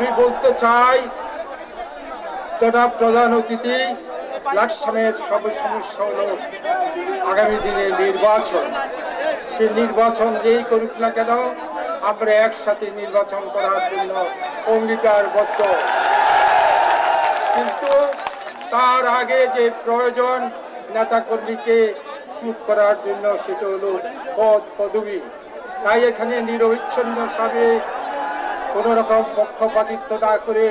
আমি বলতে চাই, জনাব প্রধান অতিথি, লাকসামের সব সমস্যা হলো আগামী দিনে নির্বাচন। সে নির্বাচন যেই করুক না কেন, আমরা একসাথে নির্বাচন করার জন্য অঙ্গীকারবদ্ধ। কিন্তু তার আগে যে প্রয়োজন নেতাকর্মীকে চুপ করার জন্য, সেটা হলো পদ পদবী। তাই এখানে নিরবিচ্ছিন্নভাবে কোন রকম পক্ষপাতিত্ব না করে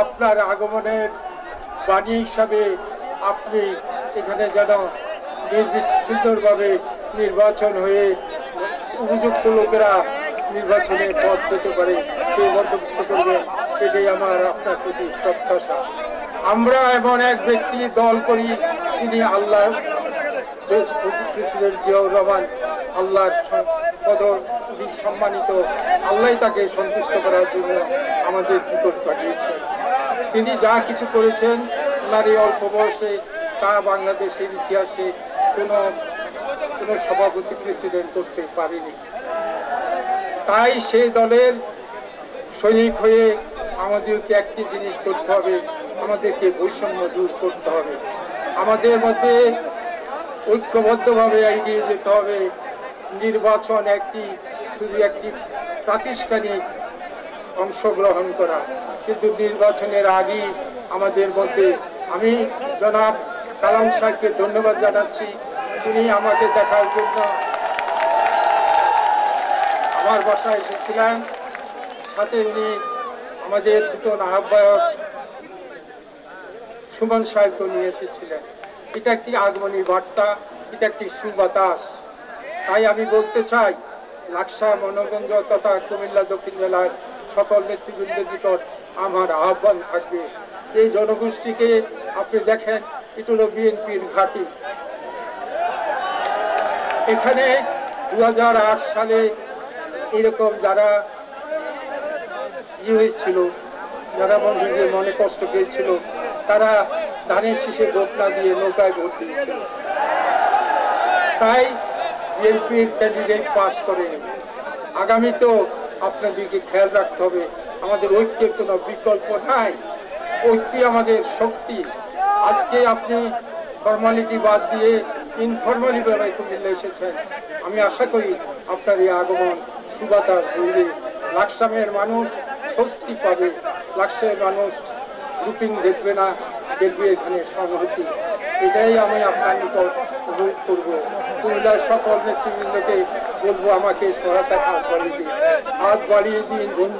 আপনার আগমনের বাণী হিসাবে আপনি এখানে যেন সুন্দরভাবে নির্বাচন হয়ে উপযুক্ত লোকেরা নির্বাচনে পদ পেতে পারে সেই বন্দোবস্ত করবেন, এটাই আমার আপনার প্রতি প্রত্যাশা। আমরা এমন এক ব্যক্তি দল করি, তিনি আল্লাহ প্রেসিডেন্ট জিয়াউর রহমান, আল্লাহর সম্মানিত, আল্লাহ তাকে সন্তুষ্ট করার জন্য আমাদের নিকট পাঠিয়েছেন। তিনি যা কিছু করেছেন ওনার এই অল্প বয়সে, তা বাংলাদেশের ইতিহাসে কোনো সভাপতি প্রেসিডেন্ট করতে পারেনি। তাই সেই দলের সৈনিক হয়ে আমাদেরকে একটি জিনিস করতে হবে, আমাদেরকে বৈষম্য দূর করতে হবে, আমাদের মধ্যে ঐক্যবদ্ধভাবে এগিয়ে যেতে হবে। নির্বাচন শুধু একটি প্রাতিষ্ঠানিক অংশগ্রহণ করা, কিন্তু নির্বাচনের আগেই আমাদের মধ্যে, আমি জনাব কালাম সাহেবকে ধন্যবাদ জানাচ্ছি, তিনি আমাকে দেখার জন্য আমার বাসায় এসেছিলেন। সাথে উনি আমাদের নতুন আহ্বায়ক সুমন সাহেবকে নিয়ে এসেছিলেন। এটা একটি আগমনী বার্তা, এটা একটি সুবাতাস। তাই আমি বলতে চাই, লাকসাম, মনোগঞ্জ তথা কুমিল্লা দক্ষিণ জেলার সকল নেতৃবৃন্দের নিকট আমার আহ্বান থাকবে, এই জনগোষ্ঠীকে আপনি দেখেন, এটা হল বিএনপির ঘাঁটি। এখানে 2008 সালে এরকম যারা হয়েছিল, যারা মনে কষ্ট পেয়েছিল, তারা ধানের শীষে ভোট না দিয়ে নৌকায় ভোট দিয়েছিল। তাই বিএনপির ক্যান্ডিডেট পাস করে। আগামীতেও আপনাদেরকে খেয়াল রাখতে হবে, আমাদের ঐক্যের কোনো বিকল্প নাই, ঐক্যই আমাদের শক্তি। আজকে আপনি ফর্মালিটি বাদ দিয়ে ইনফর্মালি ভাবে কুমিল্লা এসেছেন, আমি আশা করি আপনার এই আগমন সুবাতাস বললে লাকসামের মানুষ স্বস্তি পাবে, লাকসামের মানুষ গ্রুপিং দেখবে না, দেখবে এখানে সংহতি। এটাই আমি আপনার নিকট অনুরোধ করবো। কুমিল্লার সকল নেতৃবৃন্দকে বলবো, আমাকে সহায়তা হাত বাড়িয়ে দিন বন্ধু।